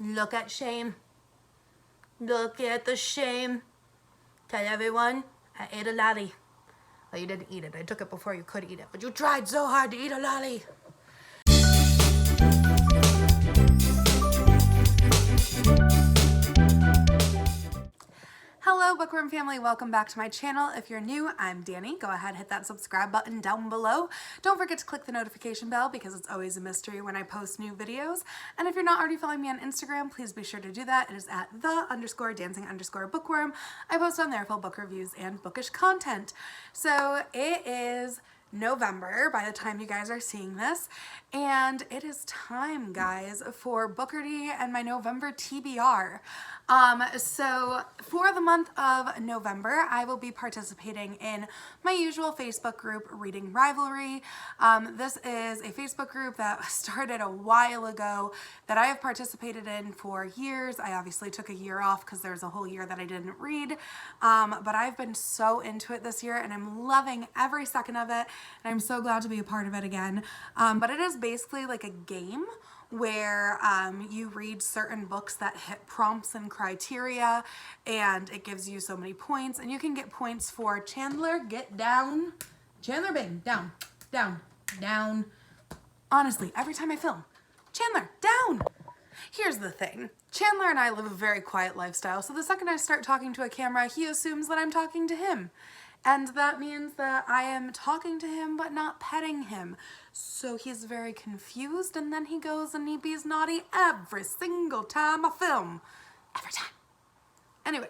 Look at shame. Look at the shame. Tell everyone I ate a lolly. Well, you didn't eat it. I took it before you could eat it. But you tried so hard to eat a lolly. Hello Bookworm family, welcome back to my channel. If you're new, I'm Danny. Go ahead, hit that subscribe button down below. Don't forget to click the notification bell because it's always a mystery when I post new videos. And if you're not already following me on Instagram, please be sure to do that. It is at _dancing_bookworm. I post on there full book reviews and bookish content. So it is November by the time you guys are seeing this, and it is time, guys, for Bookardy and my November TBR. So for the month of November, I will be participating in my usual Facebook group, Reading Rivalry. This is a Facebook group that started a while ago that I have participated in for years. I obviously took a year off because there's a whole year that I didn't read, but I've been so into it this year and I'm loving every second of it, and I'm so glad to be a part of it again. But it is basically like a game where you read certain books that hit prompts and criteria, and it gives you so many points, and you can get points for Chandler, get down, Chandler Bing, down, down, down. Honestly, every time I film, Chandler, down. Here's the thing. Chandler and I live a very quiet lifestyle, so the second I start talking to a camera, he assumes that I'm talking to him. And that means that I am talking to him but not petting him. So he's very confused, and then he goes and he bees naughty every single time I film. Every time. Anyway.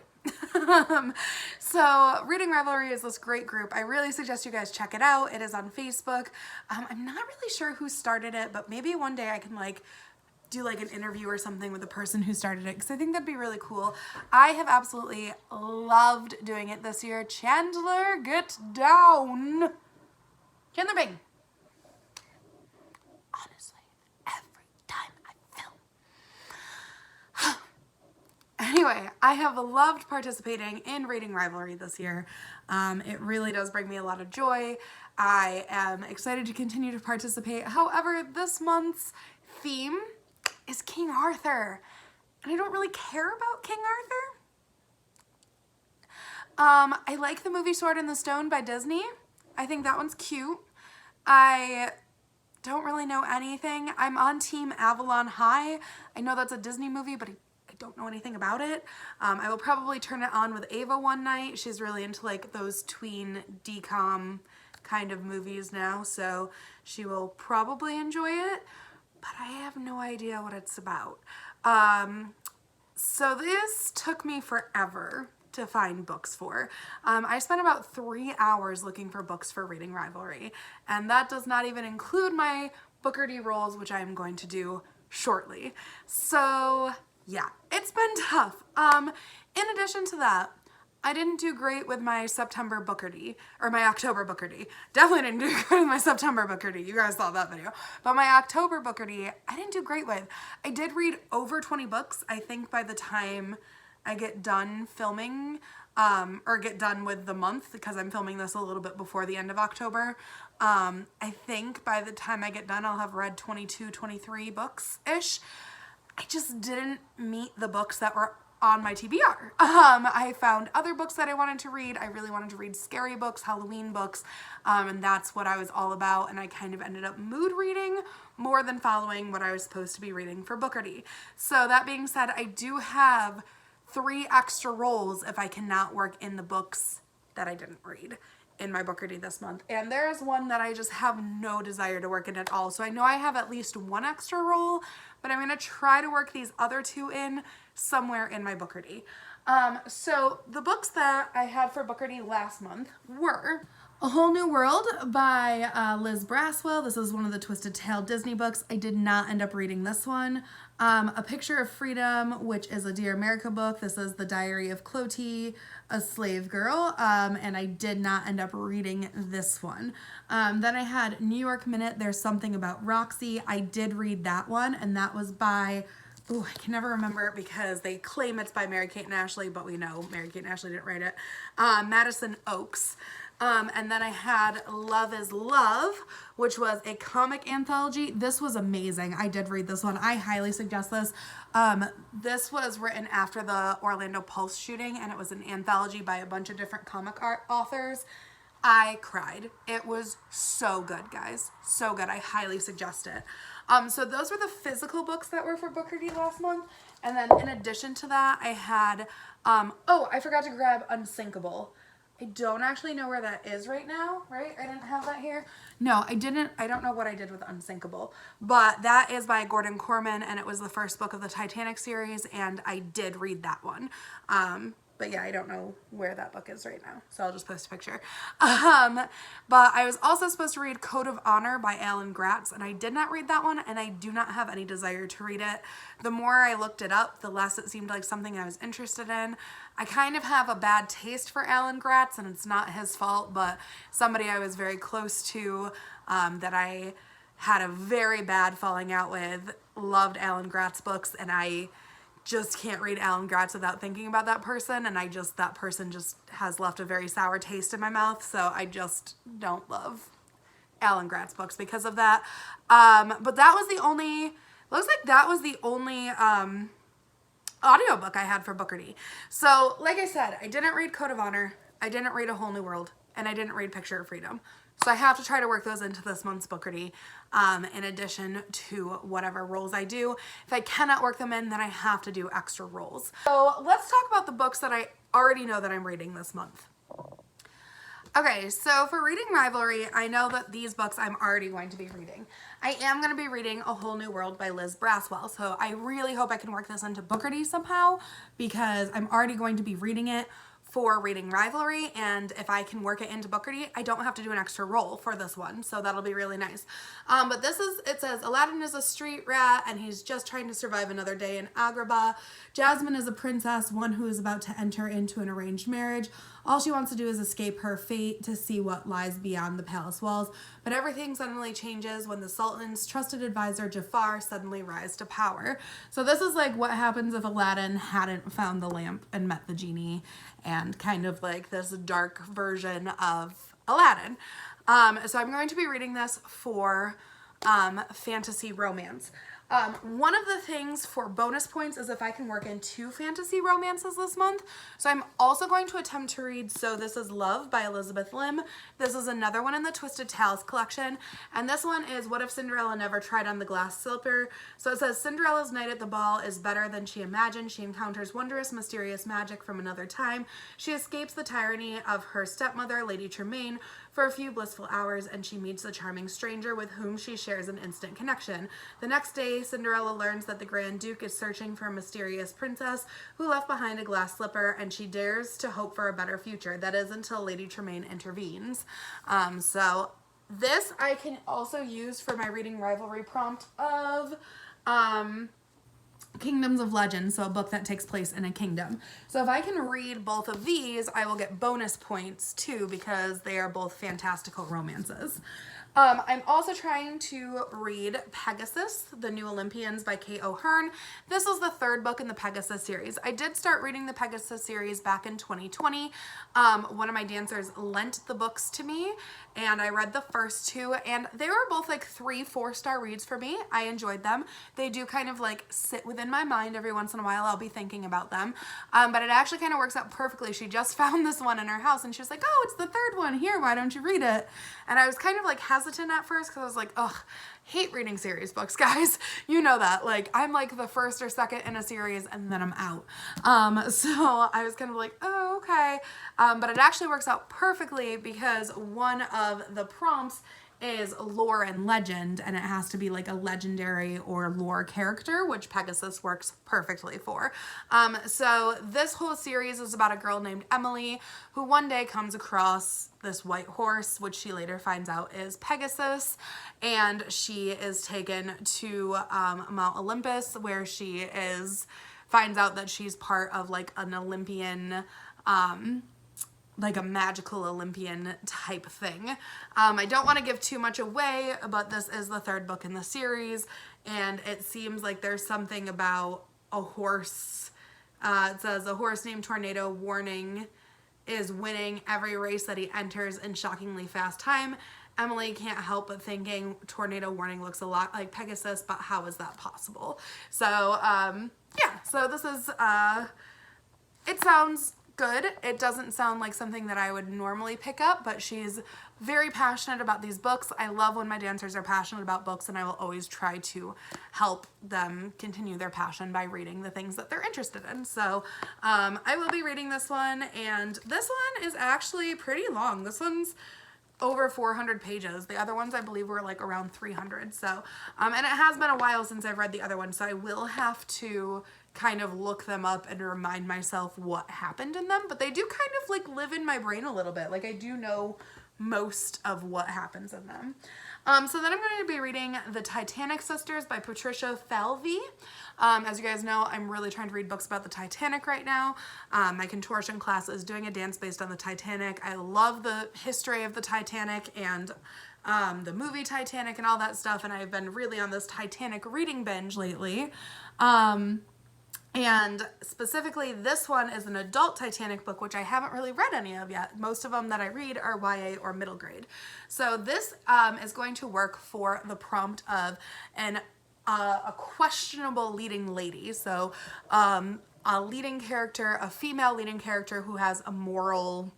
So Reading Rivalry is this great group. I really suggest you guys check it out. It is on Facebook. I'm not really sure who started it, but maybe one day I can do an interview or something with the person who started it, because I think that'd be really cool. I have absolutely loved doing it this year. Chandler, get down. Chandler Bing. Honestly, every time I film. Anyway, I have loved participating in Reading Rivalry this year. It really does bring me a lot of joy. I am excited to continue to participate. However, this month's theme is King Arthur, and I don't really care about King Arthur. I like the movie Sword in the Stone by Disney. I think that one's cute. I don't really know anything. I'm on Team Avalon High. I know that's a Disney movie, but I don't know anything about it. I will probably turn it on with Ava one night. She's really into those tween decom kind of movies now, so she will probably enjoy it. But I have no idea what it's about. So this took me forever to find books for. I spent about 3 hours looking for books for Reading Rivalry, and that does not even include my Bookardy rolls, which I am going to do shortly. So yeah, it's been tough. In addition to that, I didn't do great with my September Bookardy, or my October Bookardy. Definitely didn't do great with my September Bookardy. You guys saw that video. But my October Bookardy, I didn't do great with. I did read over 20 books, I think, by the time I get done filming, or get done with the month, because I'm filming this a little bit before the end of October. I think by the time I get done, I'll have read 22, 23 books-ish. I just didn't meet the books that were on my TBR. I found other books that I wanted to read. I really wanted to read scary books, Halloween books, and that's what I was all about, and I kind of ended up mood reading more than following what I was supposed to be reading for Bookardy. So that being said, I do have 3 extra rolls if I cannot work in the books that I didn't read in my Bookardy this month. And there's one that I just have no desire to work in at all. So I know I have at least 1 extra roll, but I'm gonna try to work these other 2 in somewhere in my Bookardy. So the books that I had for Bookardy last month were A Whole New World by Liz Braswell. This is one of the Twisted Tale Disney books. I did not end up reading this one. A Picture of Freedom, which is a Dear America book. This is the Diary of Clottie, a Slave Girl, and I did not end up reading this one. Then I had New York Minute, There's Something About Roxy. I did read that one, and that was by, oh, I can never remember it because they claim it's by Mary-Kate and Ashley, but we know Mary-Kate and Ashley didn't write it. Madison Oakes. And then I had Love is Love, which was a comic anthology. This was amazing. I did read this one. I highly suggest this. This was written after the Orlando Pulse shooting, and it was an anthology by a bunch of different comic art authors. I cried. It was so good, guys. So good. I highly suggest it. So those were the physical books that were for Bookardy last month. And then in addition to that, I had, oh, I forgot to grab Unsinkable. I don't actually know where that is right now, right? I didn't have that here. No, I didn't. I don't know what I did with Unsinkable, but that is by Gordon Corman, and it was the first book of the Titanic series, and I did read that one. But yeah, I don't know where that book is right now, so I'll just post a picture. But I was also supposed to read Code of Honor by Alan Gratz, and I did not read that one, and I do not have any desire to read it. The more I looked it up, the less it seemed like something I was interested in. I kind of have a bad taste for Alan Gratz, and it's not his fault, but somebody I was very close to that I had a very bad falling out with loved Alan Gratz books, and I just can't read Alan Gratz without thinking about that person, and that person just has left a very sour taste in my mouth, so I just don't love Alan Gratz books because of that. But that was the only, looks like that was the only audiobook I had for Bookardy. So like I said, I didn't read Code of Honor, I didn't read A Whole New World, and I didn't read Picture of Freedom. So I have to try to work those into this month's Bookardy in addition to whatever roles I do. If I cannot work them in, then I have to do extra roles. So let's talk about the books that I already know that I'm reading this month. Okay, so for reading Rivalry, I know that these books I'm already going to be reading. I am going to be reading A Whole New World by Liz Braswell, so I really hope I can work this into Bookardy somehow because I'm already going to be reading it for reading Rivalry, and if I can work it into Bookardy, I don't have to do an extra role for this one, so that'll be really nice. But this is, it says, Aladdin is a street rat, and he's just trying to survive another day in Agrabah. Jasmine is a princess, one who is about to enter into an arranged marriage. All she wants to do is escape her fate to see what lies beyond the palace walls, but everything suddenly changes when the Sultan's trusted advisor Jafar suddenly rises to power. So this is like what happens if Aladdin hadn't found the lamp and met the genie, and kind of like this dark version of Aladdin. So I'm going to be reading this for fantasy romance. One of the things for bonus points is if I can work in 2 fantasy romances this month. So I'm also going to attempt to read So This Is Love by Elizabeth Lim. This is another one in the Twisted Tales collection. And this one is What If Cinderella Never Tried on the Glass Slipper? So it says Cinderella's night at the ball is better than she imagined. She encounters wondrous, mysterious magic from another time. She escapes the tyranny of her stepmother, Lady Tremaine, for a few blissful hours, and she meets a charming stranger with whom she shares an instant connection. The next day, Cinderella learns that the Grand Duke is searching for a mysterious princess who left behind a glass slipper, and she dares to hope for a better future. That is until Lady Tremaine intervenes. So this I can also use for my reading Rivalry prompt of Kingdoms of Legend, so a book that takes place in a kingdom. So if I can read both of these, I will get bonus points too because they are both fantastical romances. I'm also trying to read Pegasus, The New Olympians by Kate O'Hearn. This is the 3rd book in the Pegasus series. I did start reading the Pegasus series back in 2020. One of my dancers lent the books to me, and I read the first 2, and they were both like 3-4-star reads for me. I enjoyed them. They do kind of like sit within my mind every once in a while. I'll be thinking about them, but it actually kind of works out perfectly. She just found this one in her house, and she was like, oh, it's the 3rd one. Here, why don't you read it? And I was kind of like hesitant at first because I was like, ugh, hate reading series books, guys. You know that. Like, I'm like the 1st or 2nd in a series and then I'm out. So I was kind of like, oh, okay. But it actually works out perfectly because one of the prompts is lore and legend, and it has to be like a legendary or lore character, which Pegasus works perfectly for. So this whole series is about a girl named Emily who one day comes across this white horse, which she later finds out is Pegasus, and she is taken to Mount Olympus, where she finds out that she's part of like an Olympian like a magical Olympian type thing. I don't want to give too much away, but this is the 3rd book in the series, and it seems like there's something about a horse. It says a horse named Tornado warning is winning every race that he enters in shockingly fast time. Emily can't help but thinking tornado warning looks a lot like Pegasus, but how is that possible? So, yeah, so this is, it sounds good. It doesn't sound like something that I would normally pick up, but she's very passionate about these books. I love when my dancers are passionate about books, and I will always try to help them continue their passion by reading the things that they're interested in. So I will be reading this one, and this one is actually pretty long. This one's over 400 pages. The other ones I believe were like around 300. So, and it has been a while since I've read the other one, so I will have to kind of look them up and remind myself what happened in them, but they do kind of like live in my brain a little bit. Like I do know most of what happens in them. So then I'm going to be reading The Titanic Sisters by Patricia Falvey. As you guys know, I'm really trying to read books about the Titanic right now. My contortion class is doing a dance based on the Titanic. I love the history of the Titanic and the movie Titanic and all that stuff, and I've been really on this Titanic reading binge lately. And specifically, this one is an adult Titanic book, which I haven't really read any of yet. Most of them that I read are YA or middle grade. So this is going to work for the prompt of a questionable leading lady. So a leading character, a female leading character who has a moral,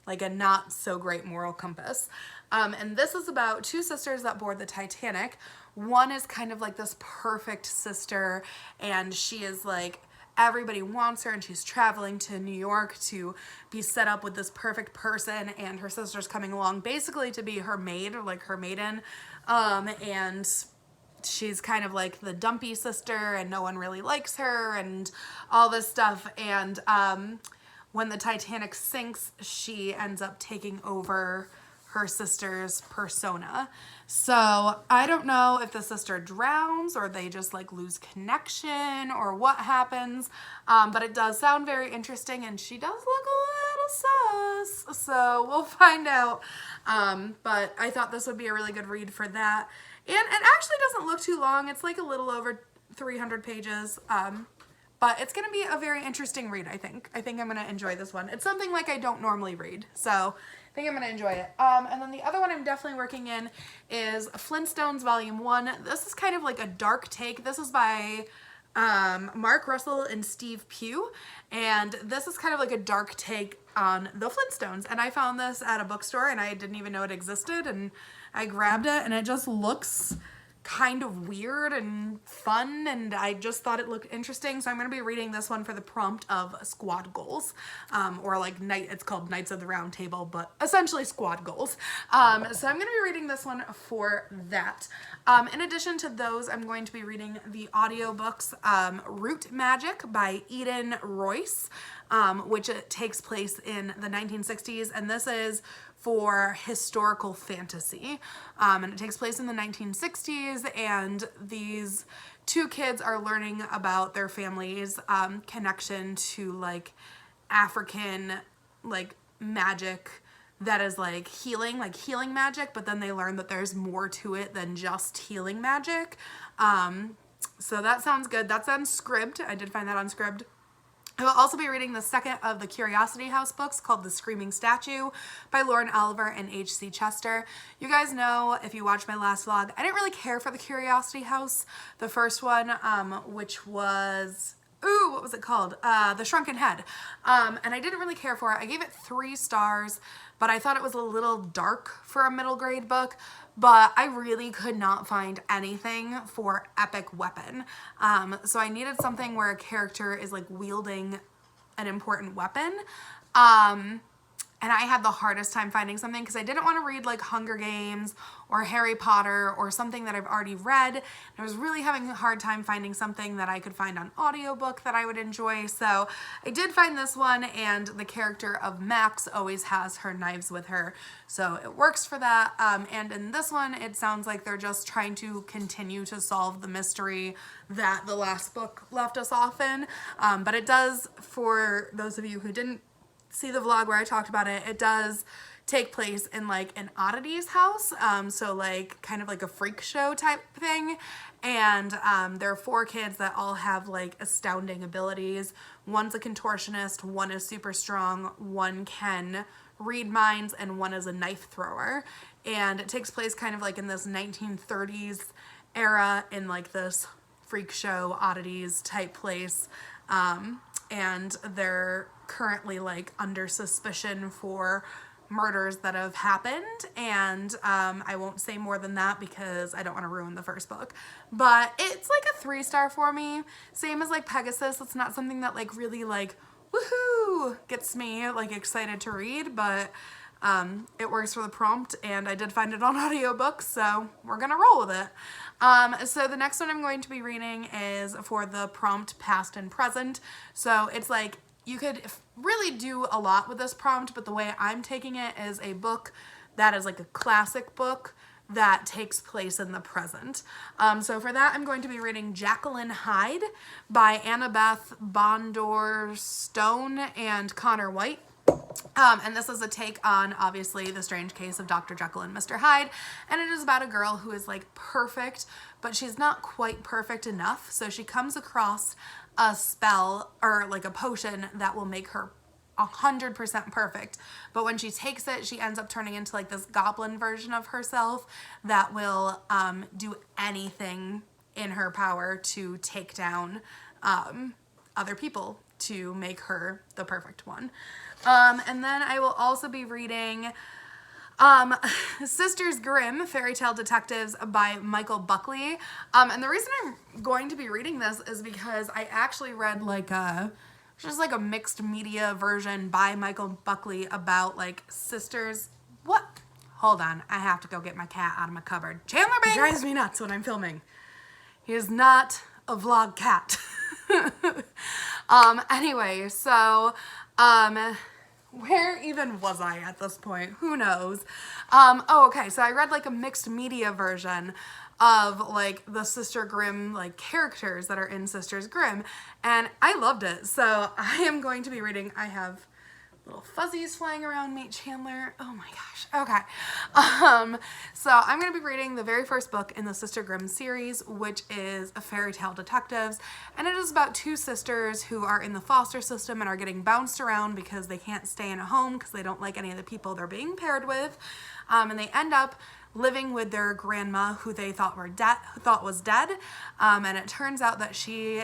like a not so great moral compass. And this is about two sisters that board the Titanic. One is kind of like this perfect sister, and she is like, everybody wants her, and she's traveling to New York to be set up with this perfect person, and her sister's coming along basically to be her maid, or like her maiden, and she's kind of like the dumpy sister, and no one really likes her, and all this stuff, and when the Titanic sinks, she ends up taking over her sister's persona. So I don't know if the sister drowns or they just like lose connection or what happens, but it does sound very interesting, and she does look a little sus, so we'll find out. But I thought this would be a really good read for that, and it actually doesn't look too long. It's like a little over 300 pages, but it's going to be a very interesting read, I think. I think I'm going to enjoy this one. It's something like I don't normally read, so I think I'm going to enjoy it. And then the other one I'm definitely working in is Flintstones Volume 1. This is kind of like a dark take. This is by Mark Russell and Steve Pugh, and this is kind of like a dark take on the Flintstones. And I found this at a bookstore, and I didn't even know it existed, and I grabbed it, and it just looks kind of weird and fun, and I just thought it looked interesting, so I'm going to be reading this one for the prompt of squad goals, or like it's called Knights of the Round Table, but essentially squad goals. So I'm going to be reading this one for that. In addition to those, I'm going to be reading the audiobooks Root Magic by Eden Royce, which takes place in the 1960s, and this is for historical fantasy, and it takes place in the 1960s, and these two kids are learning about their family's connection to like African like magic that is like healing magic, but then they learn that there's more to it than just healing magic. So that sounds good. That's on Scribd. I did find that on Scribd. I will also be reading the second of the Curiosity House books called The Screaming Statue by Lauren Oliver and H.C. Chester. You guys know, if you watched my last vlog, I didn't really care for the Curiosity House. The first one, which was, what was it called? The Shrunken Head. And I didn't really care for it. I gave it 3 stars, but I thought it was a little dark for a middle grade book. But I really could not find anything for Epic Weapon. So I needed something where a character is like wielding an important weapon. And I had the hardest time finding something because I didn't want to read like Hunger Games or Harry Potter or something that I've already read. I was really having a hard time finding something that I could find on audiobook that I would enjoy. So I did find this one, and the character of Max always has her knives with her. So it works for that. And in this one, it sounds like they're just trying to continue to solve the mystery that the last book left us off in. But it does, for those of you who didn't see the vlog where I talked about it, it does take place in like an oddities house, so like kind of like a freak show type thing. And there are 4 kids that all have like astounding abilities. One's a contortionist, one is super strong, one can read minds, and one is a knife thrower. And it takes place kind of like in this 1930s era in like this freak show oddities type place. And they're currently like under suspicion for murders that have happened, and I won't say more than that because I don't want to ruin the first book, but it's like a 3-star for me. Same as like Pegasus. It's not something that like really like woohoo gets me like excited to read, but it works for the prompt, and I did find it on audiobook, so we're gonna roll with it. So the next one I'm going to be reading is for the prompt past and present. So it's like you could really do a lot with this prompt, but the way I'm taking it is a book that is like a classic book that takes place in the present. So for that, I'm going to be reading Jacqueline Hyde by Annabeth Bondor Stone and Connor White. And this is a take on, obviously, The Strange Case of Dr. Jekyll and Mr. Hyde. And it is about a girl who is like perfect, but she's not quite perfect enough. So she comes across a spell or like a potion that will make her 100% perfect. But when she takes it, she ends up turning into like this goblin version of herself that will do anything in her power to take down other people to make her the perfect one. And then I will also be reading Sisters Grimm, Fairy Tale Detectives by Michael Buckley. And the reason I'm going to be reading this is because I actually read like just like a mixed media version by Michael Buckley about like sisters. What? Hold on. I have to go get my cat out of my cupboard. Chandler Bing drives me nuts when I'm filming. He is not a vlog cat. Anyway, so, where even was I at this point? Who knows? Oh, okay. So I read like a mixed media version of like the Sister Grimm like characters that are in Sisters Grimm, and I loved it. So I am going to be reading. I have little fuzzies flying around me. Chandler. Oh my gosh. Okay. So I'm going to be reading the very first book in the Sister Grimm series, which is A Fairy Tale Detectives. And it is about 2 sisters who are in the foster system and are getting bounced around because they can't stay in a home because they don't like any of the people they're being paired with. And they end up living with their grandma, who they thought was dead, and it turns out that she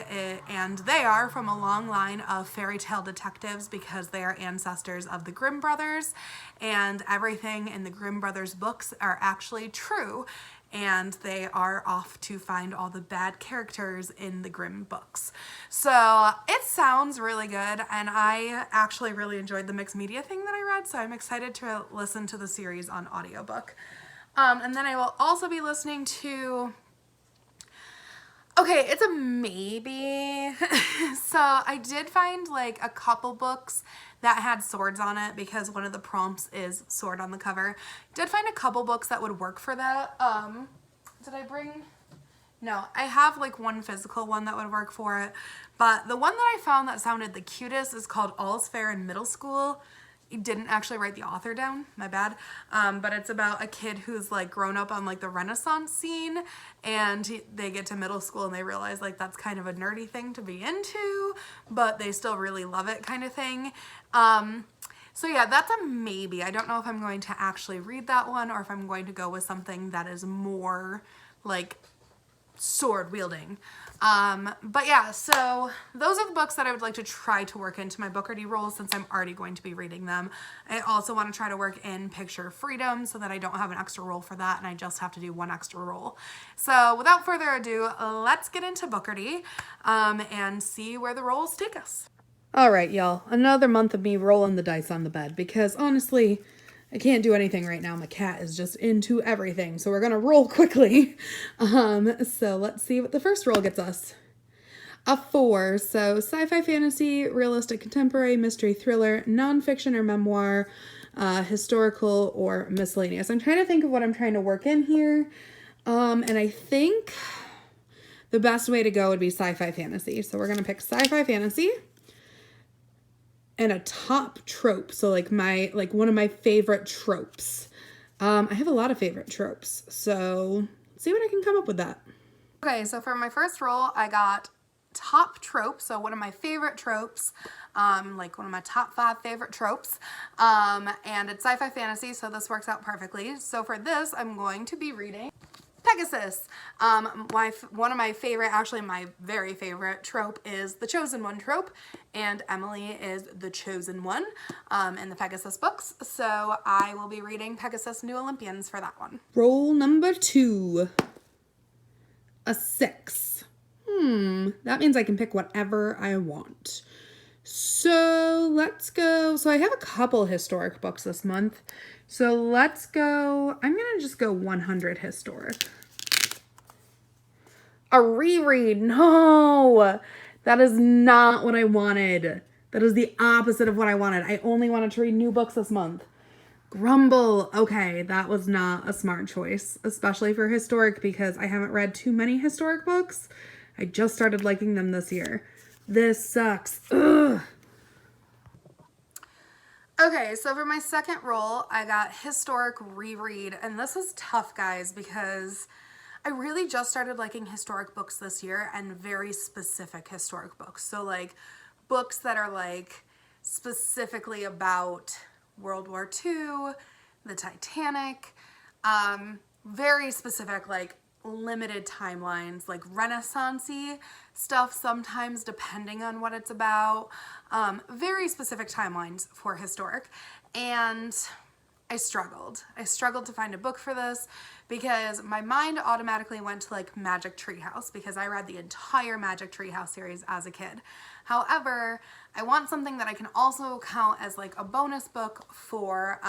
and they are from a long line of fairy tale detectives because they are ancestors of the Grimm brothers, and everything in the Grimm brothers books are actually true, and they are off to find all the bad characters in the Grimm books. So it sounds really good, and I actually really enjoyed the mixed media thing that I read, so I'm excited to listen to the series on audiobook. And then I will also be listening to, okay, it's a maybe. So I did find like a couple books that had swords on it because one of the prompts is sword on the cover. Did find a couple books that would work for that. Did I bring? No, I have like one physical one that would work for it. But the one that I found that sounded the cutest is called All's Fair in Middle School. I didn't actually write the author down, my bad, but it's about a kid who's like grown up on like the Renaissance scene, and they get to middle school and they realize like that's kind of a nerdy thing to be into, but they still really love it kind of thing. So yeah, that's a maybe. I don't know if I'm going to actually read that one or if I'm going to go with something that is more like sword wielding. But yeah, so those are the books that I would like to try to work into my Bookardy roles since I'm already going to be reading them. I also want to try to work in Picture Freedom so that I don't have an extra roll for that and I just have to do one extra roll. So without further ado, let's get into Bookardy and see where the rolls take us. All right, y'all, another month of me rolling the dice on the bed because honestly, I can't do anything right now. My cat is just into everything. So we're going to roll quickly. So let's see what the first roll gets us. A 4. So sci-fi, fantasy, realistic, contemporary, mystery, thriller, nonfiction or memoir, historical, or miscellaneous. I'm trying to think of what I'm trying to work in here. And I think the best way to go would be sci-fi, fantasy. So we're going to pick sci-fi, fantasy. and a top trope. So like one of my favorite tropes. I have a lot of favorite tropes, so let's see what I can come up with that. Okay, so for my first roll, I got top trope, so one of my favorite tropes, like one of my top 5 favorite tropes, and it's sci-fi fantasy, so this works out perfectly. So for this, I'm going to be reading Pegasus. One of my favorite, actually my very favorite trope is the Chosen One trope, and Emily is the Chosen One in the Pegasus books, so I will be reading Pegasus New Olympians for that one. Roll number 2. A 6. That means I can pick whatever I want. So let's go. So I have a couple historic books this month. So let's go. I'm going to just go 100 historic. A reread. No, that is not what I wanted. That is the opposite of what I wanted. I only wanted to read new books this month. Grumble. Okay, that was not a smart choice, especially for historic because I haven't read too many historic books. I just started liking them this year. This sucks. Ugh. Okay, so for my second roll, I got historic reread, and this is tough, guys, because I really just started liking historic books this year, and very specific historic books. So like books that are like specifically about World War II, the Titanic, very specific, like limited timelines, like Renaissance-y stuff sometimes depending on what it's about, very specific timelines for historic. And I struggled to find a book for this because my mind automatically went to like Magic Tree House because I read the entire Magic Tree House series as a kid. However, I want something that I can also count as like a bonus book for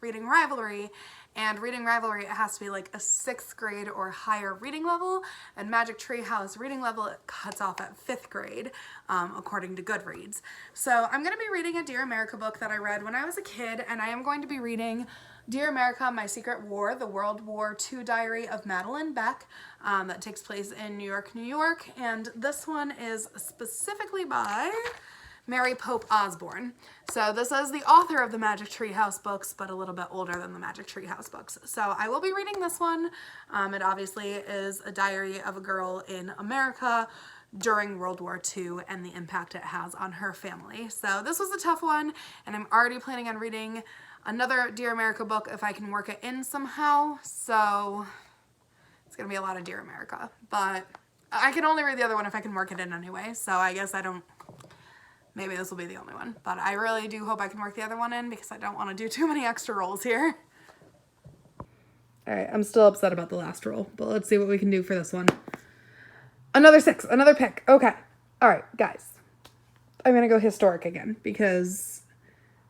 reading Rivalry, and reading Rivalry, it has to be like a 6th grade or higher reading level, and Magic Tree House reading level, it cuts off at 5th grade, according to Goodreads. So I'm going to be reading a Dear America book that I read when I was a kid, and I am going to be reading Dear America, My Secret War, the World War II Diary of Madeline Beck, that takes place in New York, New York, and this one is specifically by Mary Pope Osborne. So this is the author of the Magic Tree House books, but a little bit older than the Magic Tree House books. So I will be reading this one. It obviously is a diary of a girl in America during World War II and the impact it has on her family. So this was a tough one, and I'm already planning on reading another Dear America book if I can work it in somehow. So it's gonna be a lot of Dear America, but I can only read the other one if I can work it in anyway. So I guess maybe this will be the only one, but I really do hope I can work the other one in because I don't want to do too many extra rolls here. All right, I'm still upset about the last roll, but let's see what we can do for this one. Another 6, another pick. Okay. All right, guys. I'm going to go historic again because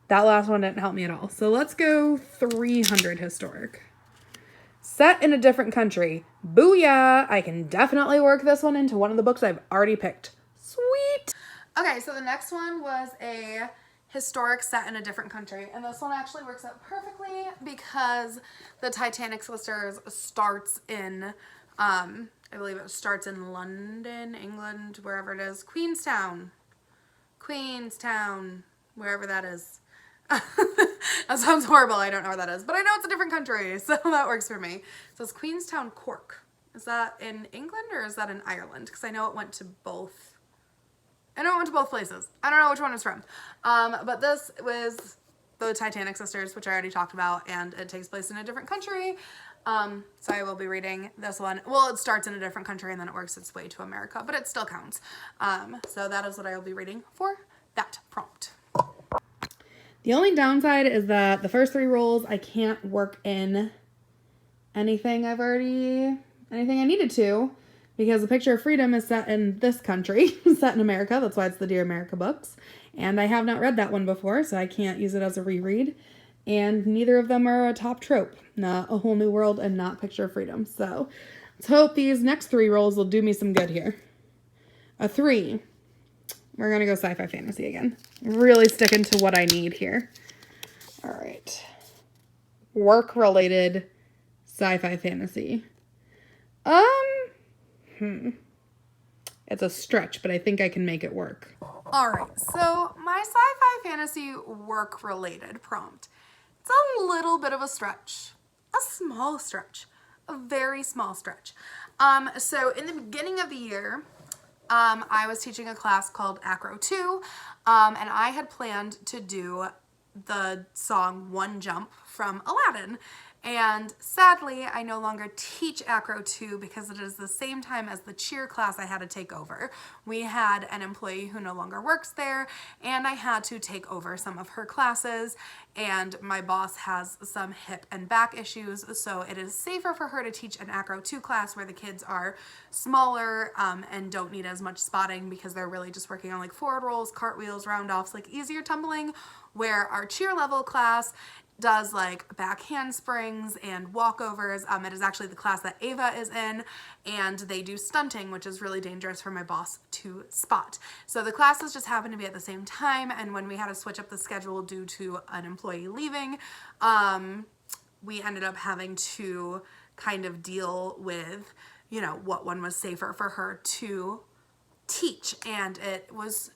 that last one didn't help me at all. So let's go 300 historic. Set in a different country. Booyah! I can definitely work this one into one of the books I've already picked. Sweet! Okay, so the next one was a historic set in a different country, and this one actually works out perfectly because the Titanic Sisters starts in, I believe it starts in London, England, wherever it is, Queenstown, wherever that is. That sounds horrible, I don't know where that is, but I know it's a different country, so that works for me. So it's Queenstown, Cork. Is that in England or is that in Ireland? Because I know it went to both. I know it went to both places. I don't know which one it's from. But this was the Titanic Sisters, which I already talked about, and it takes place in a different country. So I will be reading this one. Well, it starts in a different country and then it works its way to America, but it still counts. So that is what I will be reading for that prompt. The only downside is that the first 3 rolls, I can't work in anything I needed to. Because The Picture of Freedom is set in this country, set in America. That's why it's the Dear America books. And I have not read that one before, so I can't use it as a reread. And neither of them are a top trope. Not A Whole New World and not Picture of Freedom. So let's hope these next 3 rolls will do me some good here. A 3. We're going to go sci-fi fantasy again. Really sticking to what I need here. All right. Work-related sci-fi fantasy. It's a stretch, but I think I can make it work. All right, so my sci-fi fantasy work-related prompt. It's a little bit of a stretch, a small stretch, a very small stretch. So in the beginning of the year, I was teaching a class called Acro 2, and I had planned to do the song One Jump from Aladdin. And sadly, I no longer teach Acro 2 because it is the same time as the cheer class I had to take over. We had an employee who no longer works there, and I had to take over some of her classes, and my boss has some hip and back issues, so it is safer for her to teach an Acro 2 class where the kids are smaller and don't need as much spotting because they're really just working on like forward rolls, cartwheels, round-offs, like easier tumbling, where our cheer level class does like back handsprings and walkovers. It is actually the class that Ava is in, and they do stunting, which is really dangerous for my boss to spot. So the classes just happened to be at the same time, and when we had to switch up the schedule due to an employee leaving, we ended up having to kind of deal with, you know, what one was safer for her to teach, and it was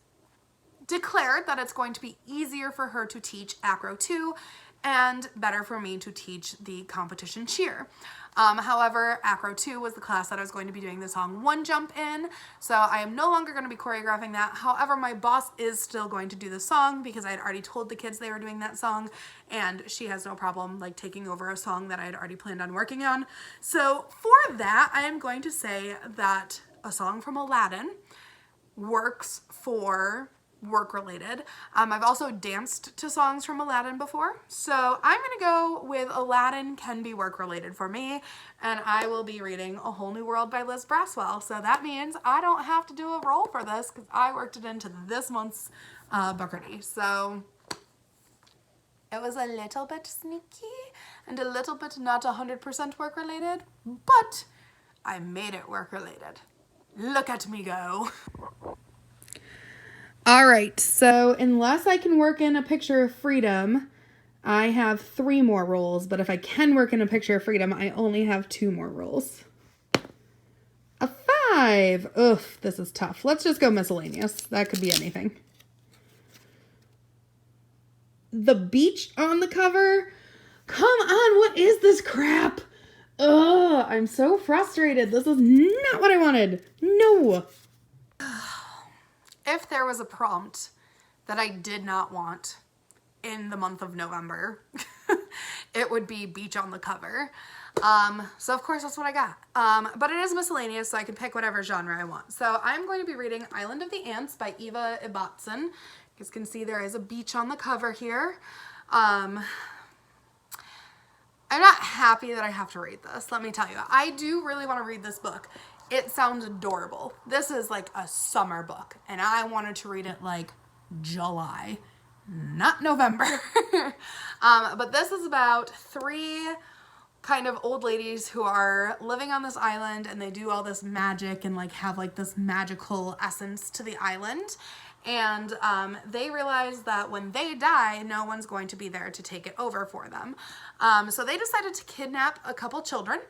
declared that it's going to be easier for her to teach Acro 2 and better for me to teach the competition cheer. However, Acro 2 was the class that I was going to be doing the song One Jump in, so I am no longer going to be choreographing that. However, my boss is still going to do the song because I had already told the kids they were doing that song, and she has no problem like taking over a song that I had already planned on working on. So for that, I am going to say that a song from Aladdin works for work-related. I've also danced to songs from Aladdin before, so I'm gonna go with Aladdin can be work-related for me, and I will be reading A Whole New World by Liz Braswell, so that means I don't have to do a roll for this because I worked it into this month's Bookardy. So it was a little bit sneaky and a little bit not 100% work-related, but I made it work-related. Look at me go. All right, so unless I can work in a picture of freedom, I have 3 more rolls, but if I can work in a picture of freedom, I only have 2 more rolls. A 5. Ugh, this is tough. Let's just go miscellaneous. That could be anything. The beach on the cover? Come on, what is this crap? Ugh, I'm so frustrated. This is not what I wanted. No. If there was a prompt that I did not want in the month of November, it would be beach on the cover. So of course that's what I got. But it is miscellaneous, so I can pick whatever genre I want. So I'm going to be reading Island of the Ants by Eva Ibbotson. You guys can see there is a beach on the cover here. I'm not happy that I have to read this, let me tell you. I do really want to read this book. It sounds adorable. This is like a summer book, and I wanted to read it like July, not November. But this is about 3 kind of old ladies who are living on this island, and they do all this magic and like have like this magical essence to the island. And they realize that when they die, no one's going to be there to take it over for them. So they decided to kidnap a couple children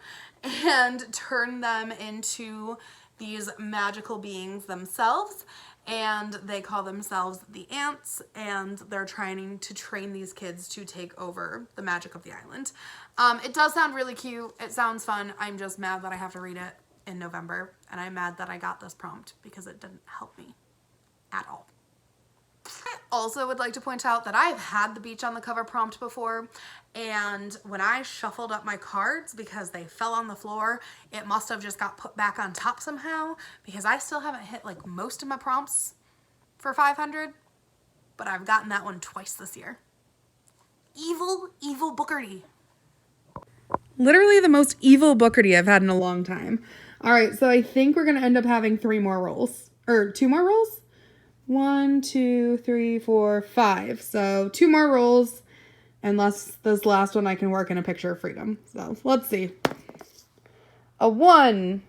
and turn them into these magical beings themselves. And they call themselves the Ants, and they're trying to train these kids to take over the magic of the island. It does sound really cute. It sounds fun. I'm just mad that I have to read it in November, and I'm mad that I got this prompt because it didn't help me at all. I also would like to point out that I've had the beach on the cover prompt before, and when I shuffled up my cards because they fell on the floor, it must have just got put back on top somehow because I still haven't hit like most of my prompts for 500, but I've gotten that one twice this year. Evil, evil Bookardy. Literally the most evil Bookardy I've had in a long time. All right, so I think we're going to end up having 3 more rolls, or 2 more rolls? 1, 2, 3, 4, 5. So 2 more rolls, unless this last one I can work in a picture of freedom. So let's see. A 1.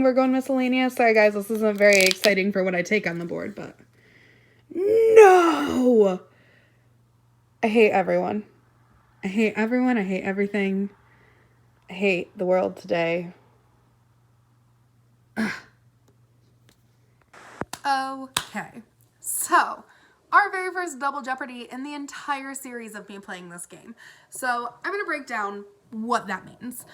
We're going miscellaneous. Sorry guys, this isn't very exciting for what I take on the board, but no! I hate everyone. I hate everyone. I hate everything. I hate the world today. Okay, so our very first Double Jeopardy in the entire series of me playing this game. So I'm going to break down what that means.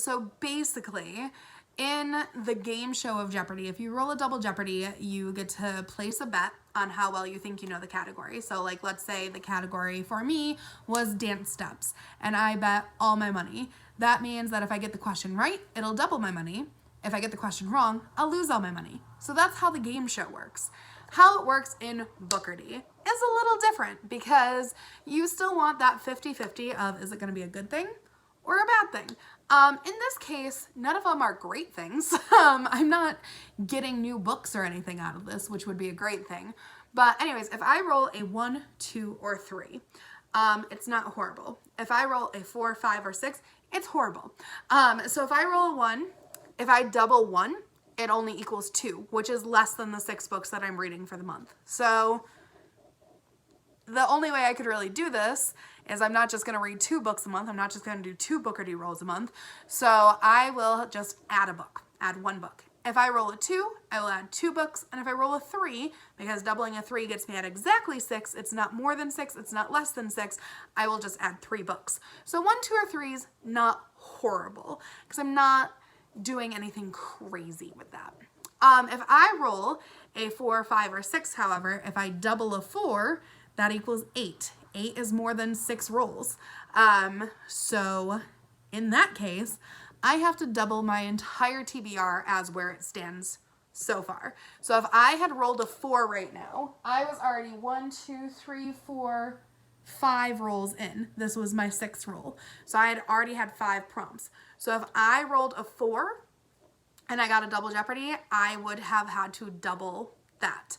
So basically, in the game show of Jeopardy, if you roll a Double Jeopardy, you get to place a bet on how well you think you know the category. So like, let's say the category for me was dance steps, and I bet all my money. That means that if I get the question right, it'll double my money. If I get the question wrong, I'll lose all my money. So that's how the game show works. How it works in Bookardy is a little different because you still want that 50-50 of, is it going to be a good thing or a bad thing? In this case, none of them are great things. I'm not getting new books or anything out of this, which would be a great thing. But anyways, if I roll a 1, 2, or 3, it's not horrible. If I roll a 4, 5, or 6, it's horrible. So if I roll a 1, if I double 1, it only equals 2, which is less than the 6 books that I'm reading for the month. So the only way I could really do this is I'm not just going to read 2 books a month. I'm not just going to do 2 Bookardy rolls a month. So I will just add a book, add 1 book. If I roll a 2, I will add 2 books. And if I roll a 3, because doubling a 3 gets me at exactly 6, it's not more than 6, it's not less than 6, I will just add 3 books. So 1, 2, or 3 is not horrible because I'm not doing anything crazy with that. If I roll a 4, 5, or 6, however, if I double a 4, that equals 8. 8 is more than 6 rolls. So in that case, I have to double my entire TBR as where it stands so far. So if I had rolled a 4 right now, I was already 1, 2, 3, 4, 5 rolls in. This was my 6th roll. So I had already had 5 prompts. So if I rolled a 4 and I got a Double Jeopardy, I would have had to double that.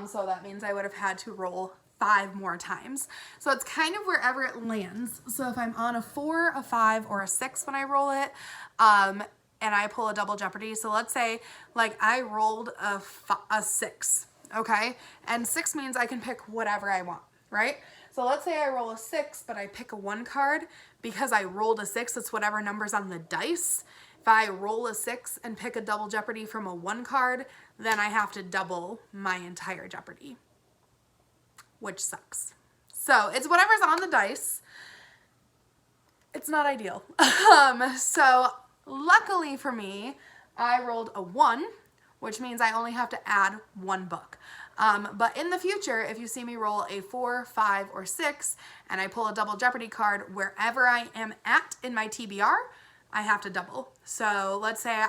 So that means I would have had to roll 5 more times. So it's kind of wherever it lands. So if I'm on a 4, a 5, or a 6 when I roll it, and I pull a Double Jeopardy. So let's say like I rolled a 6, okay? And 6 means I can pick whatever I want, right? So let's say I roll a 6, but I pick a 1 card. Because I rolled a 6, it's whatever number's on the dice. If I roll a 6 and pick a Double Jeopardy from a 1 card, then I have to double my entire Jeopardy, which sucks. So it's whatever's on the dice. It's not ideal. So luckily for me, I rolled a 1, which means I only have to add 1 book. But in the future, if you see me roll a 4, 5, or 6, and I pull a Double Jeopardy card, wherever I am at in my TBR, I have to double. So let's say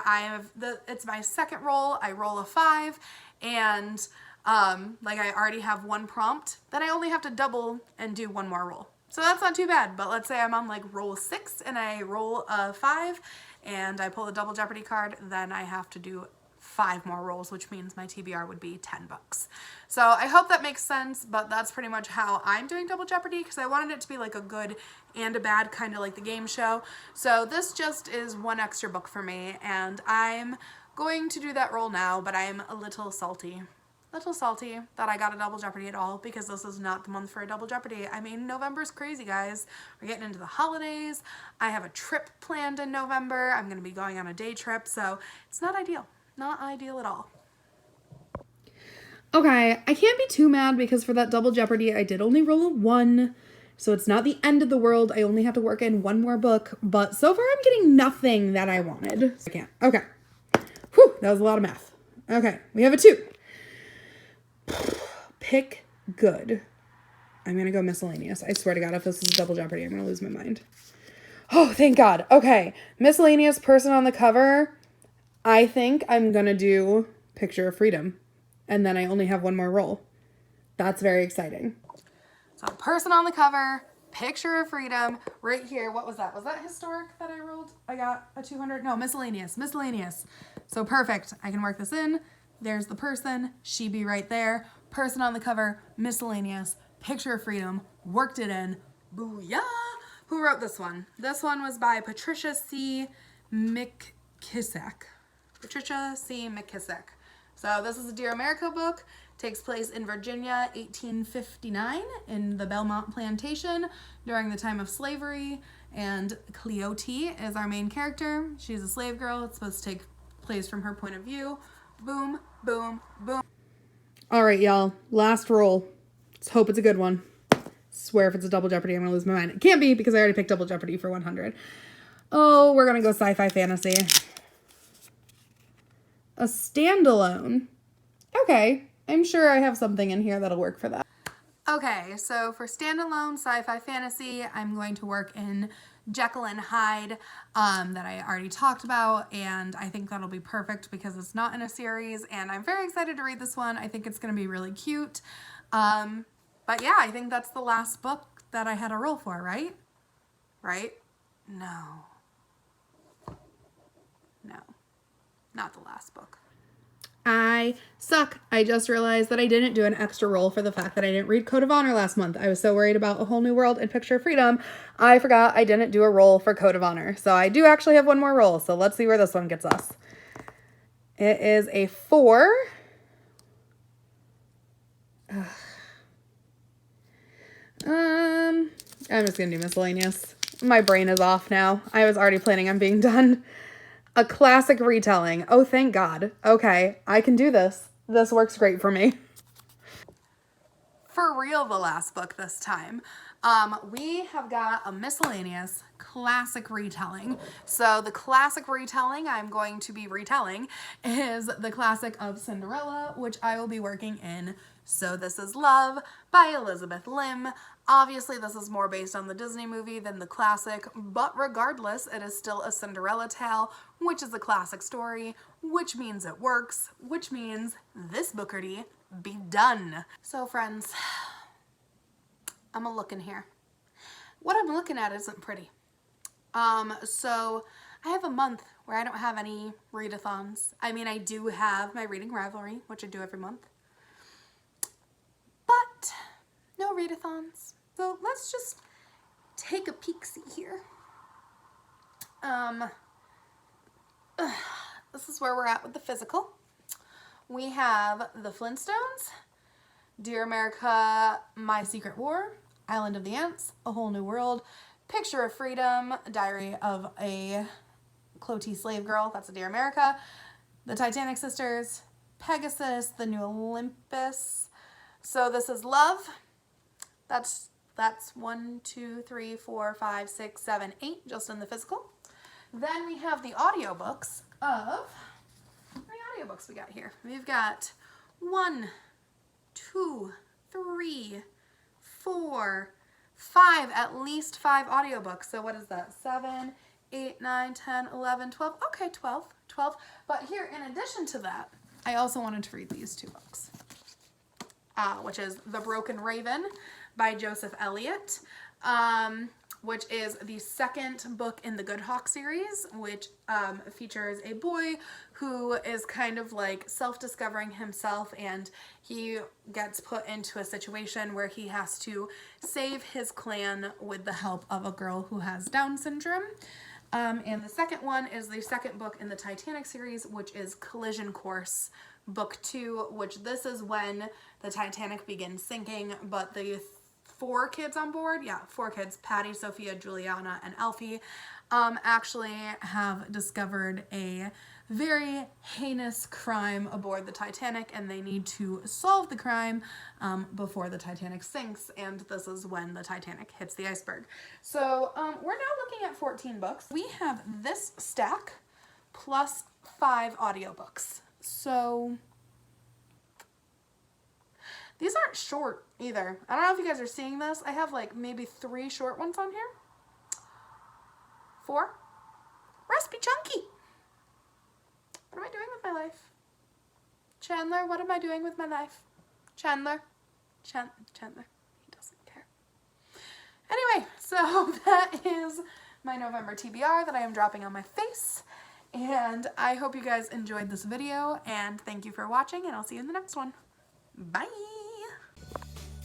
it's my 2nd roll, I roll a 5, and like I already have 1 prompt, then I only have to double and do 1 more roll. So that's not too bad. But let's say I'm on like roll 6 and I roll a 5 and I pull a Double Jeopardy card, then I have to do 5 more rolls, which means my TBR would be 10 bucks. So I hope that makes sense, but that's pretty much how I'm doing Double Jeopardy because I wanted it to be like a good and a bad, kind of like the game show. So this just is 1 extra book for me, and I'm going to do that roll now, but I'm a little salty that I got a Double Jeopardy at all because this is not the month for a Double Jeopardy. I mean, November's crazy, guys. We're getting into the holidays. I have a trip planned in November. I'm going to be going on a day trip, so it's not ideal. Not ideal at all. Okay, I can't be too mad because for that Double Jeopardy, I did only roll a 1. So it's not the end of the world. I only have to work in 1 more book. But so far, I'm getting nothing that I wanted. I can't. Okay. Whew, that was a lot of math. Okay, we have a 2. Pick good. I'm going to go Miscellaneous. I swear to God, if this is Double Jeopardy, I'm going to lose my mind. Oh, thank God. Okay, Miscellaneous, person on the cover. I think I'm going to do Picture of Freedom. And then I only have 1 more roll. That's very exciting. So person on the cover, Picture of Freedom, right here. What was that? Was that historic that I rolled? I got a 200. No, Miscellaneous. So perfect. I can work this in. There's the person. She be right there. Person on the cover, Miscellaneous, Picture of Freedom, worked it in. Booyah! Who wrote this one? This one was by Patricia C. McKissack. So this is a Dear America book. Takes place in Virginia, 1859, in the Belmont Plantation during the time of slavery. And Cleote is our main character. She's a slave girl. It's supposed to take plays from her point of view. Boom, boom, boom. All right, y'all. Last roll. Let's hope it's a good one. Swear if it's a double Jeopardy, I'm going to lose my mind. It can't be because I already picked double Jeopardy for 100. Oh, we're going to go sci-fi fantasy. A standalone. Okay. I'm sure I have something in here that'll work for that. Okay, so for standalone sci-fi fantasy, I'm going to work in Jacqueline Hyde that I already talked about, and I think that'll be perfect because it's not in a series, and I'm very excited to read this one. I think it's going to be really cute. But yeah, I think that's the last book that I had a roll for, right? Right? No. No. Not the last book. I suck. I just realized that I didn't do an extra roll for the fact that I didn't read Code of Honor last month. I was so worried about A Whole New World and Picture of Freedom. I forgot I didn't do a roll for Code of Honor. So I do actually have one more roll. So let's see where this one gets us. It is a 4. I'm just going to do miscellaneous. My brain is off now. I was already planning on being done. A classic retelling. Oh, thank God. Okay, I can do this. This works great for me. For real, the last book this time. We have got a miscellaneous classic retelling. So the classic retelling I'm going to be retelling is the classic of Cinderella, which I will be working in So This Is Love by Elizabeth Lim. Obviously, this is more based on the Disney movie than the classic, but regardless, it is still a Cinderella tale, which is a classic story, which means it works, which means this Bookardy be done. So friends, I'm a looking here. What I'm looking at isn't pretty. So I have a month where I don't have any readathons. I mean, I do have my reading Rivalry, which I do every month, but no readathons. So let's just take a peek-see here. This is where we're at with the physical. We have The Flintstones, Dear America, My Secret War, Island of the Ants, A Whole New World, Picture of Freedom, Diary of a Clottie Slave Girl, that's a Dear America, The Titanic Sisters, Pegasus, The New Olympians, So This Is Love. That's 1, 2, 3, 4, 5, 6, 7, 8 just in the physical. Then we have the audiobooks of, how many audiobooks we got here? We've got 1, 2, 3, 4, 5, at least 5 audiobooks. So what is that? 7, 8, 9, 10, 11, 12. Okay, 12. But here, in addition to that, I also wanted to read these 2 books, which is The Broken Raven by Joseph Elliott, which is the second book in the Good Hawk series, which features a boy who is kind of like self-discovering himself, and he gets put into a situation where he has to save his clan with the help of a girl who has Down syndrome. And the second one is the second book in the Titanic series, which is Collision Course Book 2, which this is when the Titanic begins sinking, but the 4 kids on board, 4 kids, Patty, Sophia, Juliana, and Elfie, actually have discovered a very heinous crime aboard the Titanic, and they need to solve the crime before the Titanic sinks, and this is when the Titanic hits the iceberg. So we're now looking at 14 books. We have this stack plus 5 audiobooks. So these aren't short either. I don't know if you guys are seeing this. I have like maybe 3 short ones on here. 4. Raspy Chunky. What am I doing with my life? Chandler, what am I doing with my life? Chandler. Chandler. He doesn't care. Anyway, so that is my November TBR that I am dropping on my face. And I hope you guys enjoyed this video, and thank you for watching, and I'll see you in the next one. Bye!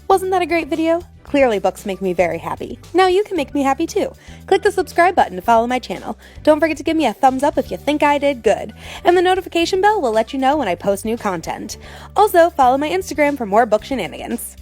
Wasn't that a great video? Clearly books make me very happy. Now you can make me happy too. Click the subscribe button to follow my channel. Don't forget to give me a thumbs up if you think I did good. And the notification bell will let you know when I post new content. Also, follow my Instagram for more book shenanigans.